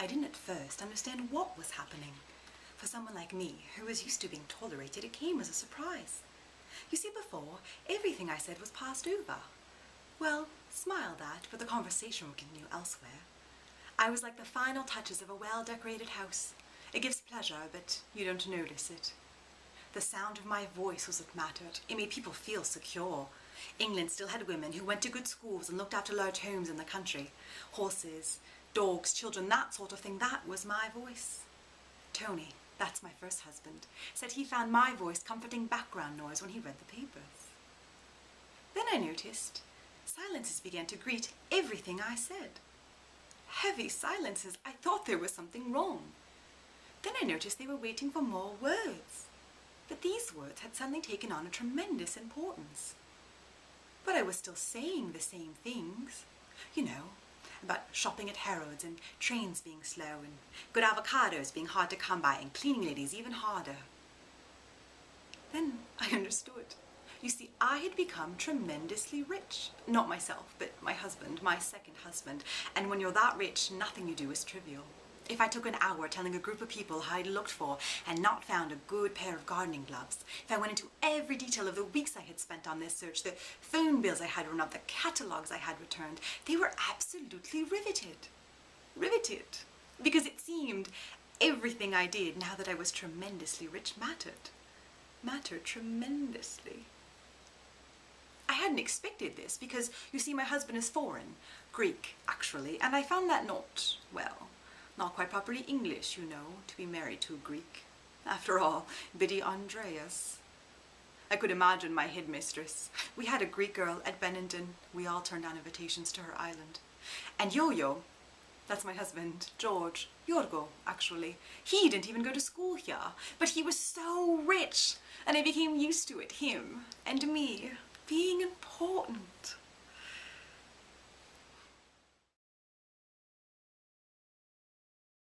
I didn't at first understand what was happening. For someone like me, who was used to being tolerated, it came as a surprise. You see, before, everything I said was passed over. Well, smiled at, but the conversation would continue elsewhere. I was like the final touches of a well-decorated house. It gives pleasure, but you don't notice it. The sound of my voice was what mattered. It made people feel secure. England still had women who went to good schools and looked after large homes in the country. Horses, dogs, children, that sort of thing, that was my voice. Tony, that's my first husband, said he found my voice comforting background noise when he read the papers. Then I noticed silences began to greet everything I said. Heavy silences. I thought there was something wrong. Then I noticed they were waiting for more words. But these words had suddenly taken on a tremendous importance. But I was still saying the same things. You know, about shopping at Harrods and trains being slow and good avocados being hard to come by and cleaning ladies even harder. Then I understood. You see, I had become tremendously rich. Not myself, but my husband, my second husband. And when you're that rich, nothing you do is trivial. If I took an hour telling a group of people how I'd looked for and not found a good pair of gardening gloves, if I went into every detail of the weeks I had spent on this search, the phone bills I had run up, the catalogues I had returned, they were absolutely riveted. Riveted. Because it seemed everything I did, now that I was tremendously rich, mattered. Mattered tremendously. I hadn't expected this because, you see, my husband is foreign, Greek, actually, and I found that not, well, not quite properly English, you know, to be married to a Greek. After all, Biddy Andreas. I could imagine my headmistress. We had a Greek girl at Benenden. We all turned down invitations to her island. And Yo-Yo, that's my husband, George, Yorgo, actually. He didn't even go to school here, but he was so rich, and I became used to it, him and me, being important.